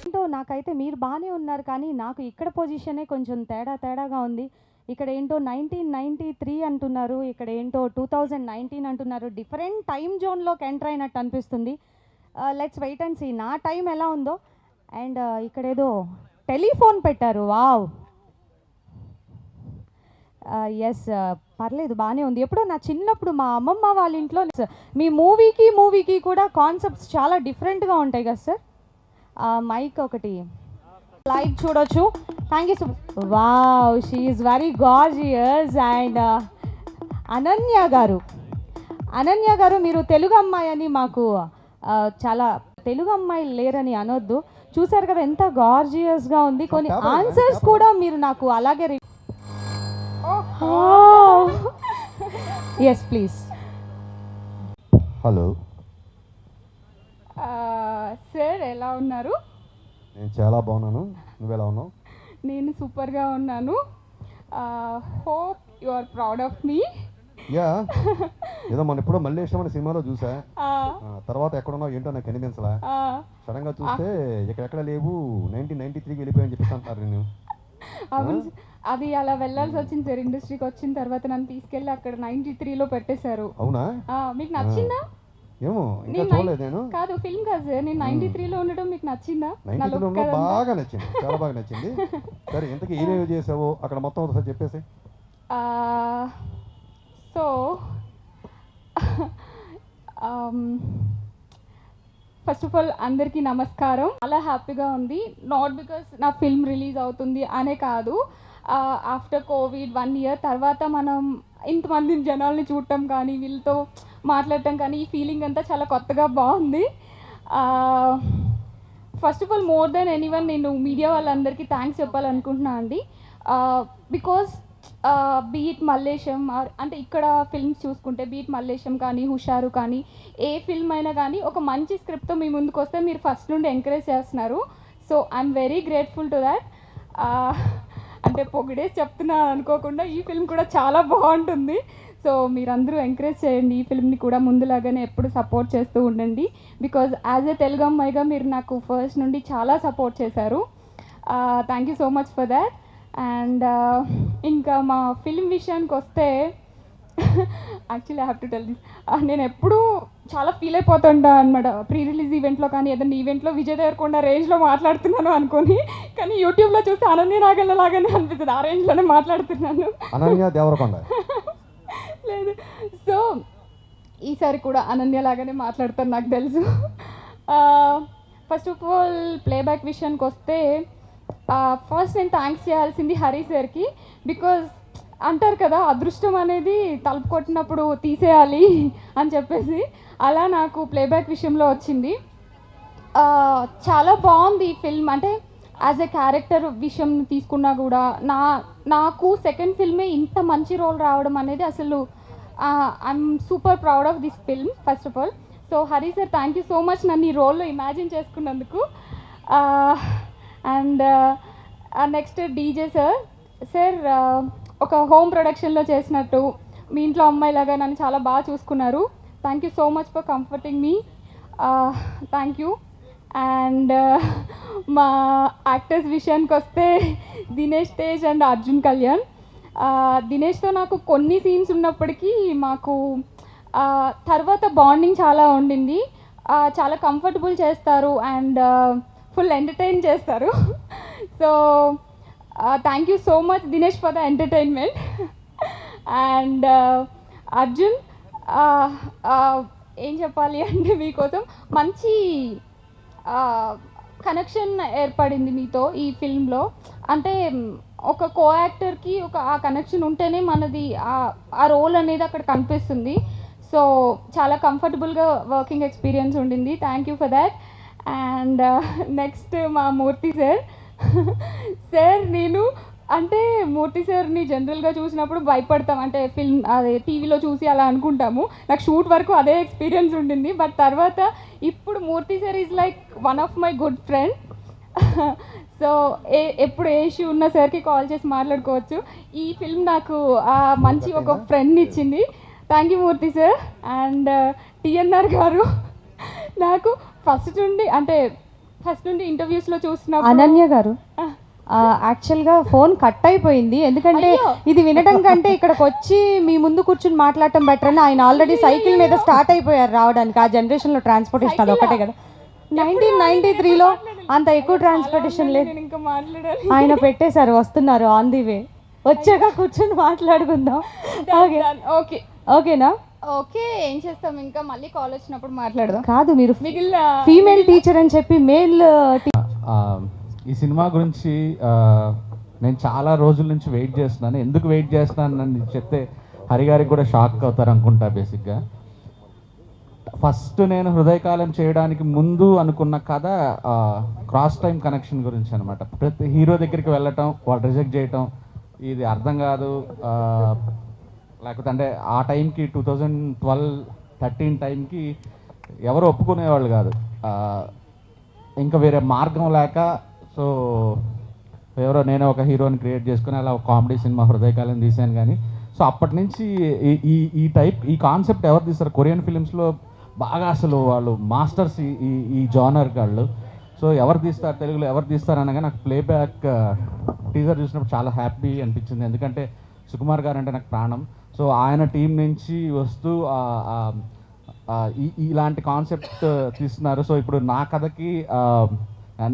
ఏంటో నాకైతే మీరు బాగానే ఉన్నారు, కానీ నాకు ఇక్కడ పొజిషనే కొంచెం తేడాగా ఉంది. ఇక్కడ ఏంటో 1993 అంటున్నారు, ఇక్కడ ఏంటో 2019 అంటున్నారు. డిఫరెంట్ టైం జోన్లోకి ఎంటర్ అయినట్టు అనిపిస్తుంది. లెట్స్ వెయిట్ అండ్ సీ నా టైం ఎలా ఉందో. అండ్ ఇక్కడ ఏదో టెలిఫోన్ పెట్టారు, వావ్. ఎస్, పర్లేదు, బాగానే ఉంది. ఎప్పుడో నా చిన్నప్పుడు మా అమ్మమ్మ వాళ్ళ ఇంట్లో మీ మూవీకి కూడా కాన్సెప్ట్స్ చాలా డిఫరెంట్గా ఉంటాయి కదా సార్. మైక్ ఒకటి లైట్ చూడొచ్చు. Thank you so much. Wow, she is very gorgeous. And Ananya గారు మీరు తెలుగు అమ్మాయి అని మాకు చాలా తెలుగు అమ్మాయిలు లేరని అనొద్దు. చూసారు కదా ఎంత గార్జియస్గా ఉంది. కొన్ని ఆన్సర్స్ కూడా మీరు నాకు అలాగే ఎస్ ప్లీజ్. హలో సార్, ఎలా ఉన్నారు? నేను చాలా బాగున్నాను, నువ్వు ఎలా ఉన్నావు? నేను సూపర్గా ఉన్నాను. Hope you are proud of me. Ya, ఏదో మన ఎప్పుడో మల్లేశం అనే సినిమాలో చూసా. తర్వాత ఎక్కడున్నావు ఏంటో నాకు కనిపించలా. సడన్గా చూస్తే ఎక్కడెక్కడ లేవు, 1993కి వెళ్ళిపోయని చెప్పేసి అంటారు. నేను అది అలా వెళ్ళాల్సి వచ్చింది సార్. ఇండస్ట్రీకి వచ్చిన తర్వాత నన్ను తీసుకెళ్ళి అక్కడ 93లో పెట్టేశారు. అవునా? మీకు నచ్చిందా? ఏమో ఇంకా చూడలేదు నేను. కాదు, ఫిల్మ్ కాదు సార్. నేను 93లో ఉండడం మీకు నచ్చిందా? 93లో బాగా నచ్చింది, చాలా బాగా నచ్చింది. సరే, ఇంతకీ ఏమేమి చేసావో అక్కడ మొత్తం ఒకసారి చెప్పేసి. సో ఫస్ట్ ఆఫ్ ఆల్ అందరికీ నమస్కారం. చాలా హ్యాపీగా ఉంది. నాట్ బికాస్ నా ఫిల్మ్ రిలీజ్ అవుతుంది అనే కాదు, ఆఫ్టర్ కోవిడ్ 1 year తర్వాత మనం ఇంతమంది జనాల్ని చూడటం కానీ వీళ్ళతో మాట్లాడటం కానీ ఈ ఫీలింగ్ అంతా చాలా కొత్తగా బాగుంది. First of all more than anyone నేను మీడియా వాళ్ళందరికీ థ్యాంక్స్ చెప్పాలనుకుంటున్నాను అండి. బికాస్ బీట్ మల్లేశం అంటే ఇక్కడ ఫిల్మ్స్ చూసుకుంటే బీట్ మల్లేశం కానీ హుషారు కానీ ఏ ఫిల్మ్ అయినా కానీ ఒక మంచి స్క్రిప్ట్తో మీ ముందుకు వస్తే మీరు ఫస్ట్ నుండి ఎంకరేజ్ చేస్తున్నారు. So I'm very grateful to that. అంటే పొగిడేసి చెప్తున్నాను అనుకోకుండా, ఈ ఫిల్మ్ కూడా చాలా బాగుంటుంది. సో మీరందరూ ఎంకరేజ్ చేయండి, ఈ ఫిల్మ్ని కూడా ముందులాగానే ఎప్పుడు సపోర్ట్ చేస్తూ ఉండండి. బికాజ్ యాజ్ ఎ తెలుగు అమ్మాయిగా మీరు నాకు ఫస్ట్ నుండి చాలా సపోర్ట్ చేశారు. Thank you so much for that. And ఇంకా మా ఫిల్మ్ విషయానికి వస్తే actually I have to tell this. నేను ఎప్పుడూ చాలా ఫీల్ అయిపోతుంటా అనమాట. ప్రీ రిలీజ్ ఈవెంట్లో కానీ ఏదైనా ఈవెంట్లో విజయ్ దేవరకొండ రేంజ్లో మాట్లాడుతున్నాను అనుకొని, కానీ యూట్యూబ్లో చూస్తే అనన్య నాగల్ల లాగానే అనిపిస్తుంది. ఆ రేంజ్లోనే మాట్లాడుతున్నాను. అనన్య దేవరకొండ లేదు. సో ఈసారి కూడా అనన్య లాగానే మాట్లాడతాను, నాకు తెలుసు. ఫస్ట్ ఆఫ్ ఆల్ ప్లేబ్యాక్ విషయానికి వస్తే ఫస్ట్ నేను థ్యాంక్స్ చేయాల్సింది హరి సార్కి. బికాజ్ అంటారు కదా, అదృష్టం అనేది తలుపు కొట్టినప్పుడు తీసేయాలి అని చెప్పేసి, అలా నాకు ప్లేబ్యాక్ విషయంలో వచ్చింది. చాలా బాగుంది ఈ ఫిల్మ్. అంటే యాజ్ ఎ క్యారెక్టర్ విషయం తీసుకున్నా కూడా నాకు సెకండ్ ఫిల్మే ఇంత మంచి రోల్ రావడం అనేది అసలు I'm super proud of this film first of all. So Hari sir, thank you so much నన్ను ఈ రోల్లో ఇమాజిన్ చేసుకున్నందుకు. అండ్ నెక్స్ట్ డీజే సార్ ఒక హోమ్ ప్రొడక్షన్లో చేసినట్టు మీ ఇంట్లో అమ్మాయిలాగా నన్ను చాలా బాగా చూసుకున్నారు. Thank you so much for comforting me. Thank you. And మా యాక్టర్స్ విషయానికి వస్తే దినేష్ తేజ్ అండ్ అర్జున్ కళ్యాణ్. దినేష్తో నాకు కొన్ని సీన్స్ ఉన్నప్పటికీ మాకు తర్వాత బాండింగ్ చాలా ఉండింది. చాలా కంఫర్టబుల్ చేస్తారు అండ్ ఫుల్ ఎంటర్టైన్ చేస్తారు. So thank you so much Dinesh for the entertainment. And Arjun, ఏం చెప్పాలి అంటే మీకోసం మంచి కనెక్షన్ ఏర్పడింది మీతో ఈ ఫిల్మ్లో. అంటే ఒక కో యాక్టర్కి ఆ కనెక్షన్ ఉంటేనే మనది ఆ రోల్ అనేది అక్కడ కనిపిస్తుంది. సో చాలా కంఫర్టబుల్గా వర్కింగ్ ఎక్స్పీరియన్స్ ఉండింది. Thank you for that. And next మా మూర్తి సార్ నేను అంటే మూర్తి సార్ని జనరల్గా చూసినప్పుడు భయపడతాం, అంటే ఫిల్మ్ అదే టీవీలో చూసి అలా అనుకుంటాము. నాకు షూట్ వరకు అదే ఎక్స్పీరియన్స్ ఉండింది. బట్ తర్వాత ఇప్పుడు Murthy sir is like one of my good friend. So ఎప్పుడు ఏ ఇష్యూ ఉన్న సార్కి కాల్ చేసి మాట్లాడుకోవచ్చు. ఈ ఫిల్మ్ నాకు మంచి ఒక ఫ్రెండ్ ఇచ్చింది. Thank you Murthy sir. And TNR గారు, నాకు ఫస్ట్ నుండి ఇంటర్వ్యూస్లో చూసిన అనన్య గారు యాక్చువల్గా ఫోన్ కట్ అయిపోయింది, ఎందుకంటే ఇది వినడం కంటే ఇక్కడికి వచ్చి మీ ముందు కూర్చుని మాట్లాడటం బెటర్ అని ఆయన ఆల్రెడీ సైకిల్ మీద స్టార్ట్ అయిపోయారు రావడానికి. ఆ జనరేషన్లో ట్రాన్స్పోర్టేషన్ అది ఒకటే కదా. 1993లో అంత ఎక్కువ ట్రాన్స్పోర్టేషన్ లేదు. ఇంకా మాట్లాడాలి. ఆయన పెట్టేశారు, వస్తున్నారు ఆన్ ది వే, వచ్చాక కూర్చొని మాట్లాడుకుందాం. ఓకే ఓకే ఓకేనా? ఓకే, ఏం చేస్తాం, ఇంకా మళ్ళీ కాల్ వచ్చినప్పుడు మాట్లాడదాం. కాదు, మీరు మిగిలిన ఫీమేల్ టీచర్ అని చెప్పి మేల్ ఈ సినిమా గురించి నేను చాలా రోజుల నుంచి వెయిట్ చేస్తున్నాను. ఎందుకు వెయిట్ చేస్తున్నాను అని చెప్తే హరి గారికి కూడా షాక్ అవుతారు అనుకుంటా. బేసిక్గా ఫస్ట్ నేను హృదయకాలం చేయడానికి ముందు అనుకున్న కథ క్రాస్ టైం కనెక్షన్ గురించి అనమాట. ప్రతి హీరో దగ్గరికి వెళ్ళటం, వాళ్ళు రిజెక్ట్ చేయటం, ఇది అర్థం కాదు, లేకపోతే అంటే ఆ టైంకి 2012-13 టైంకి ఎవరు ఒప్పుకునేవాళ్ళు కాదు. ఇంకా వేరే మార్గం లేక సో నేనే ఒక హీరోని క్రియేట్ చేసుకుని అలా ఒక కామెడీ సినిమా హృదయకాలం తీశాను. కానీ సో అప్పటి నుంచి ఈ కాన్సెప్ట్ ఎవరు తీస్తారు, కొరియన్ ఫిలిమ్స్లో బాగా అసలు వాళ్ళు మాస్టర్స్ ఈ జానర్ వాళ్ళు. సో ఎవరు తీస్తారు తెలుగులో, ఎవరు తీస్తారు అనగా నాకు ప్లేబ్యాక్ టీజర్ చూసినప్పుడు చాలా హ్యాపీ అనిపించింది. ఎందుకంటే సుకుమార్ గారు అంటే నాకు ప్రాణం. సో ఆయన టీం నుంచి వస్తూ ఇలాంటి కాన్సెప్ట్ తీస్తున్నారు. సో ఇప్పుడు నా కథకి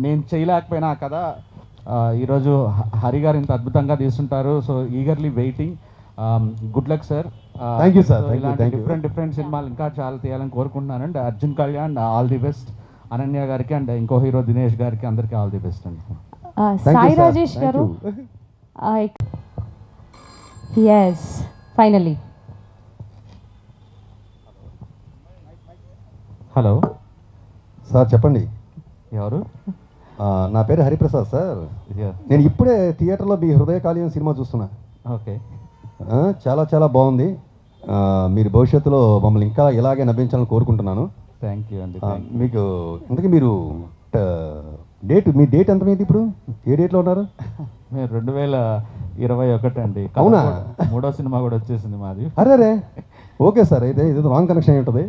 నేను చేయలేకపోయినా ఆ కథ ఈరోజు హరి గారు ఇంత అద్భుతంగా తీస్తుంటారు. So eagerly waiting. Good luck sir. Thank you sir. Thank you. Different సినిమాలు ఇంకా చాలా తీయాలని కోరుకుంటున్నాను. And Arjun Kalyan all the best, Ananya గారికి అండ్ ఇంకో హీరో దినేష్ గారికి అందరికీ ఆల్ ది బెస్ట్ అండి. సాయి రాజేష్ గారు. Yes, finally. హలో సార్ చెప్పండి. ఎవరు? నా పేరు హరిప్రసాద్ సార్. నేను ఇప్పుడే థియేటర్లో మీ హృదయకాళీయం సినిమా చూస్తున్నా. ఓకే, చాలా చాలా బాగుంది. మీరు భవిష్యత్తులో మమ్మల్ని ఇంకా ఇలాగే నవ్వించాలని కోరుకుంటున్నాను. థ్యాంక్ యూ అండి. మీకు ఇంతకీ మీరు మీ డేట్ ఎంత మీది ఇప్పుడు? ఏ డేట్లో ఉన్నారు? మేము 2021 అండి. అవునా? 3వ సినిమా కూడా వచ్చేసింది మాది. అరే ఓకే సార్, అయితే ఇది రాంగ్ కనెక్షన్ అయి ఉంటుంది.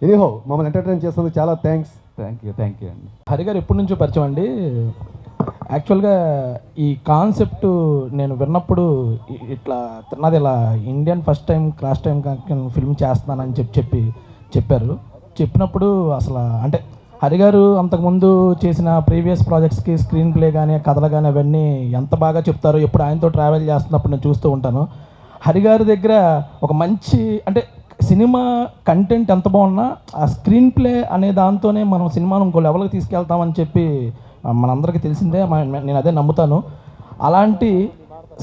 ఎనీహో మమ్మల్ని ఎంటర్టైన్ చేస్తుంది చాలా థ్యాంక్స్. థ్యాంక్ యూ అండి. హరి గారు ఎప్పటి నుంచో పరిచయం అండి. యాక్చువల్గా ఈ కాన్సెప్ట్ నేను విన్నప్పుడు ఇట్లా తిన్నది ఇలా Indian first time cross time film చేస్తున్నానని చెప్పారు. చెప్పినప్పుడు అసలు అంటే హరి గారు అంతకుముందు చేసిన ప్రీవియస్ ప్రాజెక్ట్స్కి స్క్రీన్ ప్లే కానీ కథలు కానీ అవన్నీ ఎంత బాగా చెప్తారో, ఎప్పుడు ఆయనతో ట్రావెల్ చేస్తున్నప్పుడు నేను చూస్తూ ఉంటాను. హరి గారి దగ్గర ఒక మంచి అంటే సినిమా కంటెంట్ ఎంత బాగున్నా ఆ స్క్రీన్ ప్లే అనే దాంతోనే మనం సినిమాను ఇంకో లెవెల్కి తీసుకెళ్తామని చెప్పి మనందరికీ తెలిసిందే. నేను అదే నమ్ముతాను. అలాంటి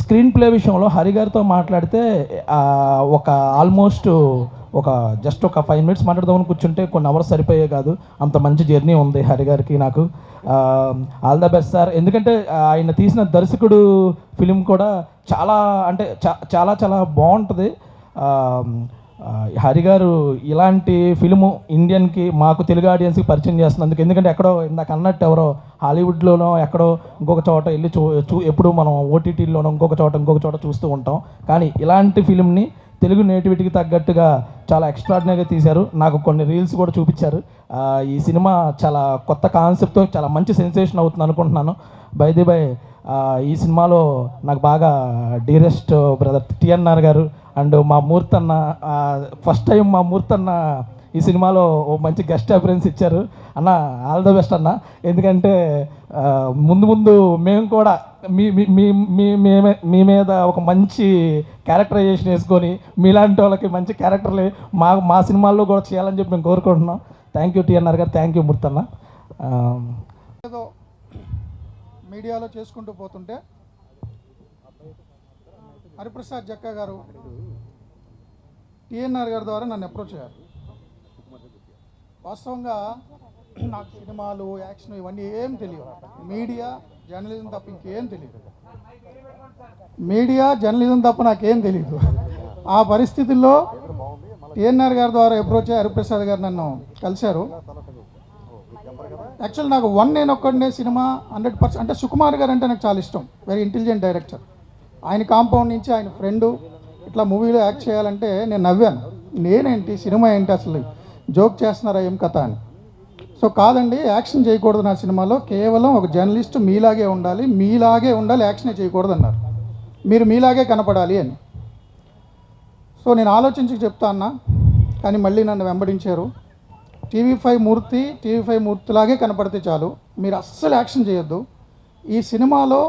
స్క్రీన్ ప్లే విషయంలో హరి గారితో మాట్లాడితే ఒక ఆల్మోస్ట్ జస్ట్ ఒక 5 minutes మాట్లాడదామని కూర్చుంటే కొన్ని అవర్స్ సరిపోయే కాదు. అంత మంచి జర్నీ ఉంది హరి గారికి. నాకు ఆల్ ద బెస్ట్ సార్. ఎందుకంటే ఆయన తీసిన దర్శకుడు ఫిలిం కూడా చాలా అంటే చాలా చాలా బాగుంటుంది. హరి గారు ఇలాంటి ఫిలిము ఇండియన్కి మాకు తెలుగు ఆడియన్స్కి పరిచయం చేస్తున్నందుకు. ఎందుకంటే ఎక్కడో ఇందాక అన్నట్టు ఎవరో హాలీవుడ్లోనో ఎక్కడో ఇంకొక చోట వెళ్ళి ఎప్పుడు మనం ఓటీటీలోనో ఇంకొక చోట చూస్తూ ఉంటాం. కానీ ఇలాంటి ఫిలింని తెలుగు నేటివిటీకి తగ్గట్టుగా చాలా ఎక్స్ట్రాడినరీగా తీశారు. నాకు కొన్ని రీల్స్ కూడా చూపించారు. ఈ సినిమా చాలా కొత్త కాన్సెప్ట్తో చాలా మంచి సెన్సేషన్ అవుతుంది అనుకుంటున్నాను. బై ఈ సినిమాలో నాకు బాగా డియరెస్ట్ బ్రదర్ టిఎన్ఆర్ గారు అండ్ మా మూర్తన్న, ఫస్ట్ టైం మా మూర్తన్న ఈ సినిమాలో ఓ మంచి గెస్ట్ అపిరెన్స్ ఇచ్చారు. అన్న ఆల్ ద బెస్ట్ అన్న. ఎందుకంటే ముందు మేము కూడా మీ మీద ఒక మంచి క్యారెక్టరైజేషన్ వేసుకొని మీలాంటి వాళ్ళకి మంచి క్యారెక్టర్లు మా సినిమాల్లో కూడా చేయాలని చెప్పి మేము కోరుకుంటున్నాం. థ్యాంక్ యూ టిఎన్ఆర్ గారు, థ్యాంక్ యూ మూర్తన్న. ఏదో మీడియాలో చేసుకుంటూ పోతుంటే హరిప్రసాద్ జక్క గారు టిఎన్ఆర్ గారి ద్వారా నన్ను అప్రోచ్ అయ్యారు. వాస్తవంగా నాకు సినిమాలు, యాక్షన్ ఇవన్నీ ఏం తెలియదు. మీడియా జర్నలిజం తప్ప ఇంకేం తెలియదు. నాకేం తెలియదు. ఆ పరిస్థితుల్లో టిఎన్ఆర్ గారి ద్వారా అప్రోచ్ అయ్యి హరిప్రసాద్ గారు నన్ను కలిశారు. యాక్చువల్ నాకు నేను ఒక్కడనే సినిమా 100%. అంటే సుకుమార్ గారు అంటే నాకు చాలా ఇష్టం. Very intelligent director. ఆయన కాంపౌండ్ నుంచి ఆయన ఫ్రెండు ఇట్లా మూవీలో యాక్ట్ చేయాలంటే నేను నవ్వాను. నేనేంటి సినిమా ఏంటి అసలు జోక్ చేస్తున్నారా ఏం కథ అని. సో కాదండి, యాక్షన్ చేయకూడదు నా సినిమాలో, కేవలం ఒక జర్నలిస్ట్ మీలాగే ఉండాలి, యాక్షనే చేయకూడదు అన్నారు. మీరు మీలాగే కనపడాలి అని. సో నేను ఆలోచించి చెప్తా అన్నా, కానీ మళ్ళీ నన్ను వెంబడించారు. టీవీ5 మూర్తిలాగే కనపడితే చాలు, మీరు అస్సలు యాక్షన్ చేయొద్దు. ఈ సినిమాలో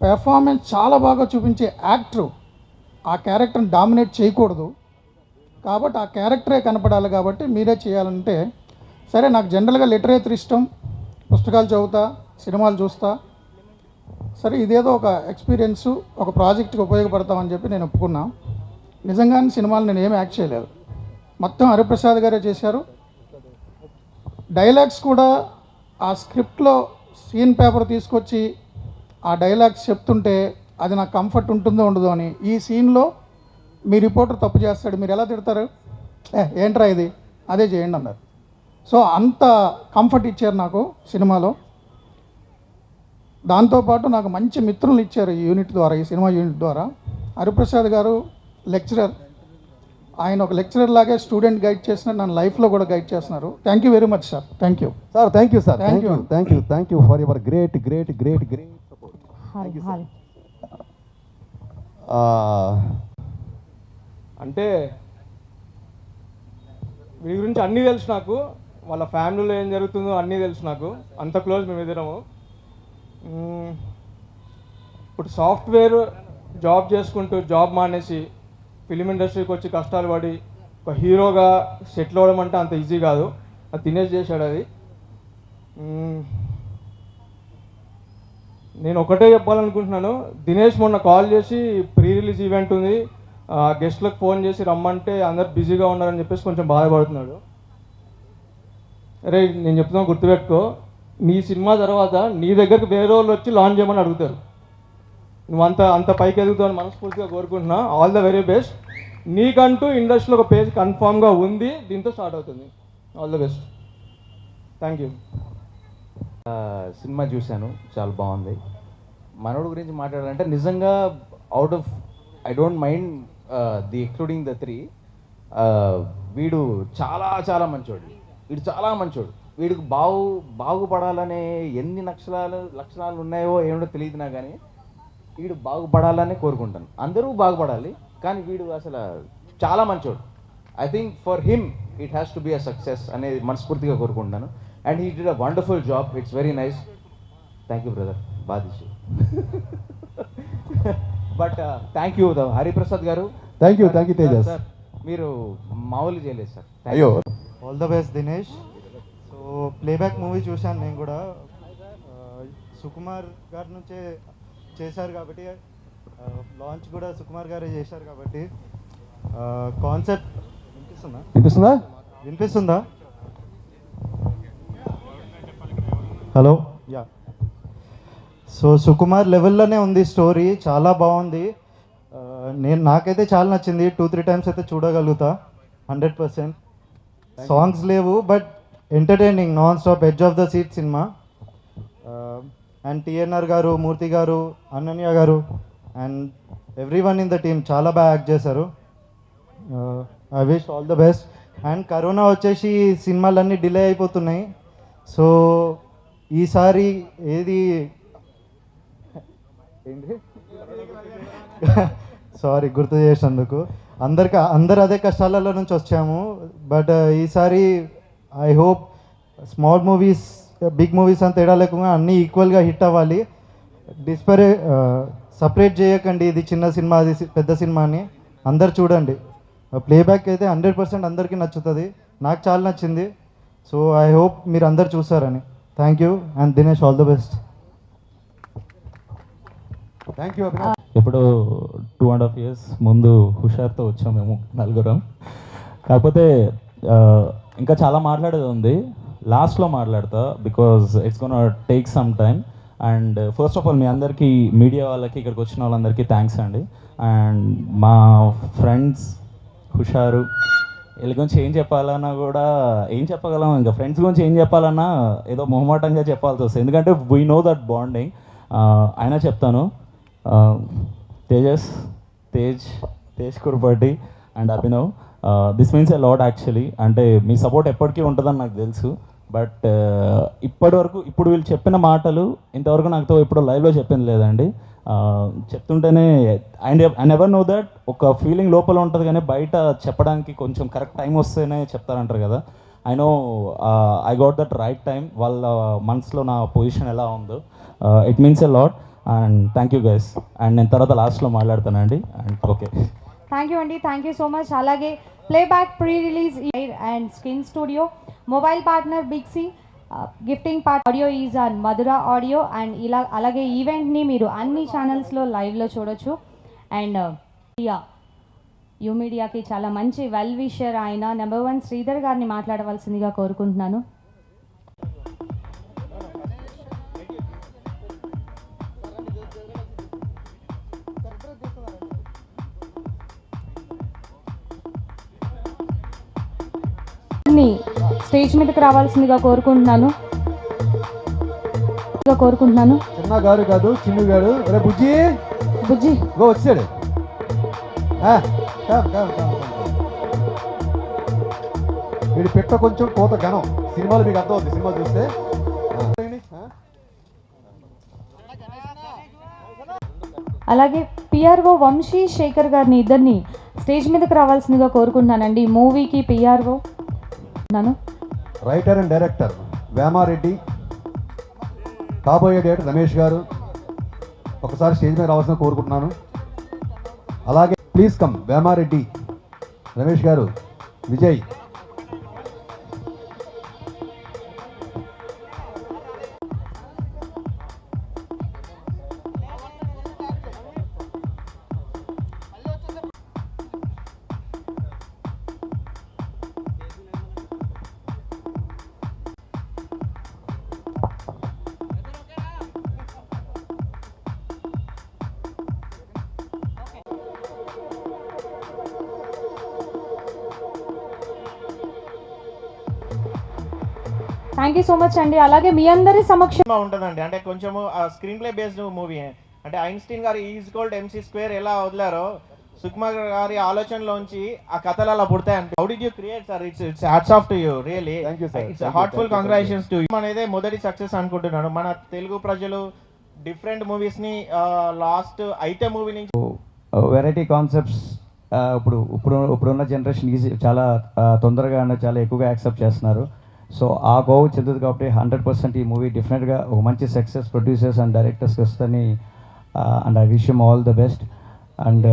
పెర్ఫార్మెన్స్ చాలా బాగా చూపించే యాక్టరు ఆ క్యారెక్టర్ని డామినేట్ చేయకూడదు, కాబట్టి ఆ క్యారెక్టరే కనపడాలి, కాబట్టి మీరే చేయాలంటే సరే. నాకు జనరల్గా లిటరేచర్ ఇష్టం, పుస్తకాలు చదువుతా, సినిమాలు చూస్తా. సరే ఇదేదో ఒక ఎక్స్పీరియన్సు, ఒక ప్రాజెక్ట్కి ఉపయోగపడతామని చెప్పి నేను ఒప్పుకున్నా. నిజంగానే సినిమాలు నేను ఏమి యాక్ట్ చేయలేదు, మొత్తం హరిప్రసాద్ గారే చేశారు. డైలాగ్స్ కూడా ఆ స్క్రిప్ట్లో సీన్ పేపర్ తీసుకొచ్చి ఆ డైలాగ్స్ చెప్తుంటే అది నాకు కంఫర్ట్ ఉంటుందో ఉండదో అని. ఈ సీన్లో మీ రిపోర్టర్ తప్పు చేస్తాడు, మీరు ఎలా తిడతారు, ఏంట్రా ఇది, అదే చేయండి అన్నారు. సో అంత కంఫర్ట్ ఇచ్చారు నాకు సినిమాలో. దాంతోపాటు నాకు మంచి మిత్రులు ఇచ్చారు ఈ యూనిట్ ద్వారా, ఈ సినిమా యూనిట్ ద్వారా. హరిప్రసాద్ గారు లెక్చరర్, ఆయన ఒక లెక్చరర్ లాగే స్టూడెంట్ గైడ్ చేసిన నన్ను లైఫ్లో కూడా గైడ్ చేస్తున్నారు. Thank you very much sir. Thank you sir. Thank you sir. Thank you. Thank you for your great support. Hi. అంటే వీడి గురించి అన్నీ తెలుసు నాకు, వాళ్ళ ఫ్యామిలీలో ఏం జరుగుతుందో అన్నీ తెలుసు నాకు, అంత క్లోజ్ మేము ఇద్దరము. ఇప్పుడు సాఫ్ట్వేర్ జాబ్ చేసుకుంటూ జాబ్ మానేసి ఫిలిం ఇండస్ట్రీకి వచ్చి కష్టాలు పడి ఒక హీరోగా సెటిల్ అవ్వడం అంటే అంత ఈజీ కాదు. అది దినేష్ చేశాడు. అది నేను ఒకటే చెప్పాలనుకుంటున్నాను, దినేష్ మొన్న కాల్ చేసి ప్రీ రిలీజ్ ఈవెంట్ ఉంది, గెస్ట్లకు ఫోన్ చేసి రమ్మంటే అందరు బిజీగా ఉన్నారని చెప్పేసి కొంచెం బాధపడుతున్నాడు. అరే నేను చెప్తున్నాను, గుర్తుపెట్టుకో, నీ సినిమా తర్వాత నీ దగ్గరకు వేరే వాళ్ళు వచ్చి లాంచ్ చేయమని అడుగుతారు. నువ్వు అంత పైకి ఎదుగుతావని మనస్ఫూర్తిగా కోరుకుంటున్నా. All the very best. నీకంటూ ఇండస్ట్రీలో ఒక పేజ్ కన్ఫామ్గా ఉంది, దీంతో స్టార్ట్ అవుతుంది. All the best. Thank you. Cinema చూశాను, చాలా బాగుంది. మనోడు గురించి మాట్లాడాలంటే నిజంగా out of I don't mind the excluding the 3, వీడు చాలా చాలా మంచోడు. వీడు చాలా మంచోడు. వీడికి బాగుపడాలనే ఎన్ని లక్షణాలు ఉన్నాయో ఏమిటో తెలియదు నాకు, కానీ వీడు బాగుపడాలని కోరుకుంటాను. అందరూ బాగుపడాలి, కానీ వీడు అసలు చాలా మంచోడు. I think for him it has to be a success అనేది మనస్ఫూర్తిగా కోరుకుంటున్నాను. And he did a wonderful job. It's very nice. Thank you brother. బాధించు. బట్ థ్యాంక్ యూ హరిప్రసాద్ గారు. Thank you Tejas. సార్ మీరు మామూలు చేయలేదు సార్. అయ్యో. All the best Dinesh. So playback movie చూశాను నేను కూడా, సుకుమార్ గారి నుంచే చేశారు కాబట్టి, లాంచ్ కూడా సుకుమార్ గారే చేశారు కాబట్టి కాన్సెప్ట్ వినిపిస్తుందా? హలో. యా. సో సుకుమార్ లెవెల్లోనే ఉంది స్టోరీ, చాలా బాగుంది. నాకైతే చాలా నచ్చింది. 2-3 టైమ్స్ అయితే చూడగలుగుతా 100%. సాంగ్స్ లేవు, but entertaining, non stop, edge of the seat cinema. And TNR గారు, మూర్తి గారు, అనన్య గారు and everyone in the team చాలా బాగా యాక్ట్ చేశారు. I wish all the best. And corona వచ్చేసి సినిమాలన్నీ డిలే అయిపోతున్నాయి. సో ఈసారి ఏంటి సారీ గుర్తు చేసినందుకు. అందరు అదే కష్టాలలో నుంచి వచ్చాము. బట్ ఈసారి I hope small movies, big movies అని తేడా లేకుండా అన్నీ ఈక్వల్గా హిట్ అవ్వాలి. సపరేట్ చేయకండి, ఇది చిన్న సినిమా అది పెద్ద సినిమా అని. అందరు చూడండి. ప్లేబ్యాక్ అయితే 100% అందరికీ నచ్చుతుంది. నాకు చాలా నచ్చింది. సో ఐ హోప్ మీరు అందరు చూస్తారని. Thank you and Dinesh all the best. Thank you. ఇప్పుడు 2.5 years ముందు హుషార్తో వచ్చాం మేము నలుగురం. కాకపోతే ఇంకా చాలా మాట్లాడేది ఉంది, లాస్ట్లో మాట్లాడతా, because it's gonna take some time. And first of all మీ అందరికీ, మీడియా వాళ్ళకి, ఇక్కడికి వచ్చిన వాళ్ళందరికీ థ్యాంక్స్ అండి. అండ్ మా ఫ్రెండ్స్ హుషారు, వీళ్ళ గురించి ఏం చెప్పాలన్నా కూడా ఏం చెప్పగలం, ఇంకా ఫ్రెండ్స్ గురించి ఏం చెప్పాలన్నా ఏదో మొహమాటంగా చెప్పాల్సి వస్తుంది, ఎందుకంటే వీ నో దట్ బాండింగ్. అయినా చెప్తాను, తేజ్ కుర్బడ్డి and Abhinav, this means a lot actually. అంటే మీ సపోర్ట్ ఎప్పటికీ ఉంటుందని నాకు తెలుసు. బట్ ఇప్పటివరకు ఇప్పుడు వీళ్ళు చెప్పిన మాటలు ఇంతవరకు నాతో ఎప్పుడు లైవ్లో చెప్పింది లేదండి. చెప్తుంటేనే ఐ నెవర్ నో దట్ ఒక ఫీలింగ్ లోపల ఉంటుంది, కానీ బయట చెప్పడానికి కొంచెం కరెక్ట్ టైం వస్తేనే చెప్తారంటారు కదా. I know I got that right time. వాళ్ళ మనసులో నా పొజిషన్ ఎలా ఉందో it means a lot. And thank you guys. And నేను తర్వాత లాస్ట్లో మాట్లాడతానండి. అండ్ ఓకే, థ్యాంక్ యూ అండి, థ్యాంక్ యూ సో మచ్. అలాగే playback pre release and screen studio, mobile partner big C, gifting part audio is on Madhura audio. And ఇలా అలాగే ఈవెంట్ని మీరు అన్ని ఛానల్స్లో లైవ్లో చూడొచ్చు. అండ్ యూ మీడియాకి చాలా మంచి వెల్ విషర్ ఆయన నెంబర్ 1 శ్రీధర్ గారిని మాట్లాడవలసిందిగా కోరుకుంటున్నాను. స్టేజ్ మీదకి రావాల్సిందిగా కోరుకుంటున్నాను. చిన్న గారు కాదు, చిన్ను గారు. రే బుజ్జి, బుజ్జి గో వచ్చాడు. వీడి పెట్ట కొంచెం కోత ఘనం. సినిమాలు మీకు అర్థం అవుతుంది, సినిమా చూస్తే. అలాగే పిఆర్ఓ వంశీ శేఖర్ గారిని ఇద్దరిని స్టేజ్ మీదకి రావాల్సిందిగా కోరుకుంటున్నానండి. మూవీకి PRO writer and director Vemareddy, కాబోయే డైరెక్టర్ రమేష్ గారు ఒకసారి స్టేజ్ మీద రావాల్సిన కోరుకుంటున్నాను. అలాగే ప్లీజ్ కమ్ వేమారెడ్డి, రమేష్ గారు, Vijay. Thank you so much అండి. అలాగే మీ అందరి సమక్షం ఉంటుందండి. అంటే కొంచెము స్క్రీన్ ప్లే బేస్డ్ మూవీ. అంటే ఐన్స్టీన్ గారు is equal to MC square ఎలా వదిలారో సుకుమార్ గారి ఆలోచనలోంచి ఆ కథలు అలా పుడతాయండి. How did you create sir? It's hats off to you really. It's heartful congratulations to you. అనేది మొదటి సక్సెస్ అనుకుంటున్నాను. మన తెలుగు ప్రజలు డిఫరెంట్ మూవీస్ ని లాస్ట్ అయితే మూవీ నుంచి వెరైటీ కాన్సెప్ట్స్ ఇప్పుడున్న జనరేషన్కి చాలా తొందరగా చాలా ఎక్కువగా యాక్సెప్ట్ చేస్తున్నారు. సో ఆ గోవు చెందుతుంది కాబట్టి 100% ఈ మూవీ డెఫినెట్గా ఒక మంచి సక్సెస్ ప్రొడ్యూసర్స్ అండ్ డైరెక్టర్స్కి వస్తుందని. And I wish them all the best. And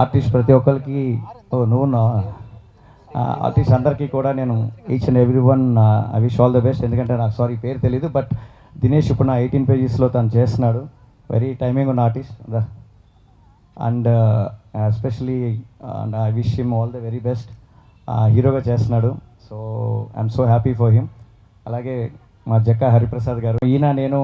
artist ప్రతి ఒక్కరికి ఆర్టిస్ట్ అందరికీ కూడా నేను each and every one I wish all the best. ఎందుకంటే నాకు సారీ పేరు తెలీదు, బట్ దినేష్ ఇప్పుడు నా 18 పేజెస్లో తను చేస్తున్నాడు. వెరీ టైమింగ్ ఉన్న artist. And especially I wish him all the very best. హీరోగా చేస్తున్నాడు. So I'm so happy for him. అలాగే మా జక్కా హరిప్రసాద్ గారు, ఈయన నేను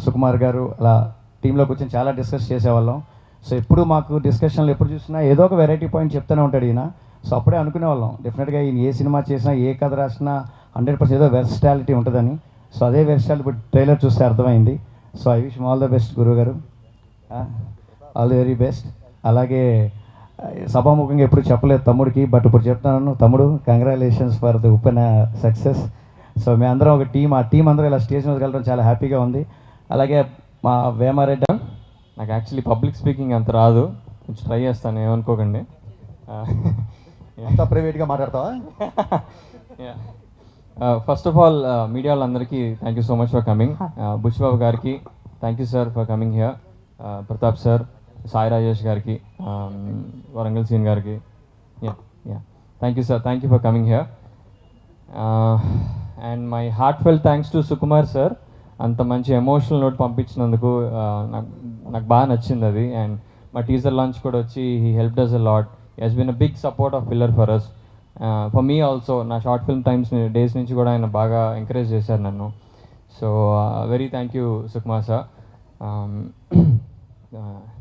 సుకుమార్ గారు అలా టీంలో కూర్చొని చాలా డిస్కస్ చేసేవాళ్ళం. సో ఎప్పుడు మాకు డిస్కషన్లు ఎప్పుడు చూసినా ఏదో ఒక వెరైటీ పాయింట్ చెప్తూనే ఉంటాడు ఈయన. సో అప్పుడే అనుకునేవాళ్ళం డెఫినెట్గా ఈయన ఏ సినిమా చేసినా ఏ కథ రాసినా 100% ఏదో వెర్సిటాలిటీ ఉంటుందని. సో అదే వెర్సిటాలిటీ ఇప్పుడు ట్రైలర్ చూస్తే అర్థమైంది. So I wish all the best గురువు గారు, ఆల్ ది వెరీ బెస్ట్. అలాగే సభాముఖంగా ఎప్పుడు చెప్పలేదు తమ్ముడికి, బట్ ఇప్పుడు చెప్తున్నాను తమ్ముడు, congratulations for the Uppena success. So మేమందరం ఒక టీం, ఆ టీం అందరూ ఇలా స్టేజ్ మీద వెళ్ళడం చాలా హ్యాపీగా ఉంది. అలాగే మా వేమారెడ్డి, నాకు యాక్చువల్లీ పబ్లిక్ స్పీకింగ్ అంత రాదు, కొంచెం ట్రై చేస్తాను, ఏమనుకోకండి. అంతా ప్రైవేట్గా మాట్లాడతావా? ఫస్ట్ ఆఫ్ ఆల్ మీడియా వాళ్ళందరికీ thank you so much for coming. Buchibabu గారికి thank you sir for coming here. Pratap sir, Sai Rajesh గారికి, వరంగల్ సీన్ గారికి, thank you sir, thank you for coming here. And my heartfelt thanks to Sukumar sir. అంత మంచి emotional note పంపించినందుకు నాకు బాగా నచ్చింది అది. అండ్ మా టీజర్ లాంచ్ కూడా వచ్చి he helped us a lot. He has been a big support of pillar for us. For me also నా షార్ట్ ఫిల్మ్ టైమ్స్ డేస్ నుంచి కూడా ఆయన బాగా ఎంకరేజ్ చేశారు నన్ను. So very thank you Sukumar sir.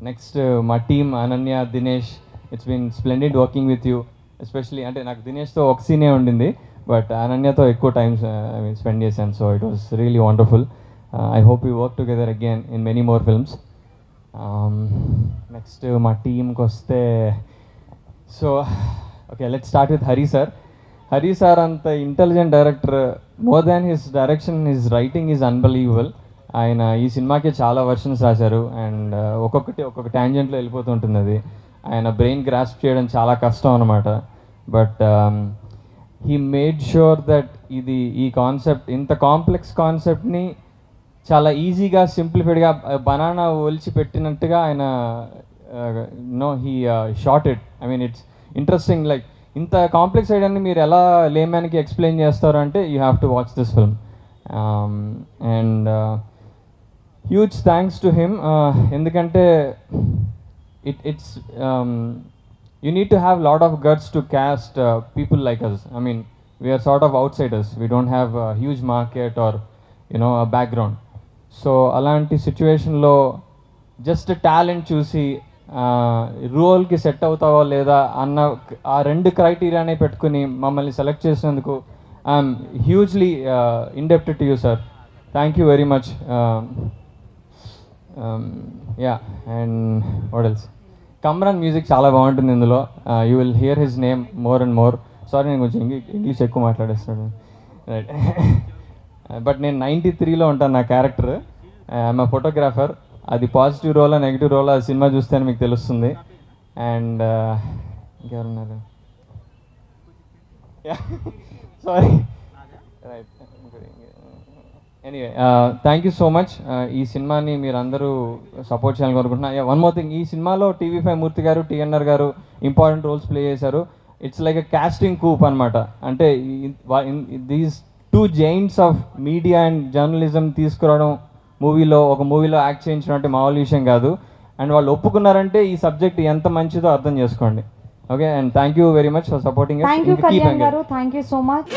Next మా team Ananya, Dinesh, it's been splendid working with you. Especially అంటే నాకు దినేష్తో ఒక సీనే ఉండింది, బట్ అనన్యతో ఎక్కువ టైం స్పెండ్ చేశాను. So it was really wonderful. I hope you work together again in many more films. Next మా టీంకి వస్తే, so okay, let's start with Hari sir. Hari sir అంత intelligent director, more than his direction his writing is unbelievable. ఆయన ఈ సినిమాకి చాలా versions రాశారు and ఒక్కొక్క ట్యాంజెంట్లో వెళ్ళిపోతుంటుంది అది. ఆయన బ్రెయిన్ గ్రాస్ప్ చేయడం చాలా కష్టం అనమాట. But he made sure that ఈ కాన్సెప్ట్, ఇంత కాంప్లెక్స్ కాన్సెప్ట్ని చాలా ఈజీగా సింప్లిఫైడ్గా బనానా ఒలిచి పెట్టినట్టుగా ఆయన he short it. I mean it's interesting. Like ఇంత కాంప్లెక్స్ ఐడియాని మీరు ఎలా లేమ్యాన్కి ఎక్స్ప్లెయిన్ చేస్తారు అంటే you have to watch this film. And huge thanks to him, ఎందుకంటే it's you need to have lot of guts to cast people like us. I mean, we are sort of outsiders. We don't have a huge market or a background. So alanti situation lo just a talent చూసి రోల్కి set అవుతావో లేదా అన్న ఆ రెండు క్రైటీరియానే పెట్టుకుని మమ్మల్ని select చేసినందుకు I'm hugely indebted to you sir. Thank you very much. Yeah, and what else, Kamran music చాలా బాగుంటుంది ఇందులో. You will here his name more and more. Sorry, నేను కొంచెం ఇంగ్లీష్ ఎక్కువ మాట్లాడేస్తున్నాను. రైట్, బట్ నేను 93లో ఉంటాను. నా క్యారెక్టర్ ఐఎమ్ అ ఫోటోగ్రాఫర్. అది పాజిటివ్ రోలా నెగిటివ్ రోలా ఆ సినిమా చూస్తేనే మీకు తెలుస్తుంది. అండ్ ఇంకెవరున్నారు? Sorry, right. Anyway, thank you so much. ఈ సినిమాని మీరు అందరూ సపోర్ట్ చేయాలని కోరుకుంటున్నా. వన్ మోర్ థింగ్, ఈ సినిమాలో TV5 మూర్తి గారు, TNR గారు ఇంపార్టెంట్ రోల్స్ ప్లే చేశారు. It's like a casting Koop అనమాట. అంటే these 2 Giants of media and journalism తీసుకురావడం ఒక మూవీలో యాక్ట్ చేయించడం అంటే మామూలు విషయం కాదు. అండ్ వాళ్ళు ఒప్పుకున్నారంటే ఈ సబ్జెక్ట్ ఎంత మంచిదో అర్థం చేసుకోండి. Okay, and thank you very much for supporting. Thank you Kalyan గారు, థ్యాంక్ యూ సో మచ్.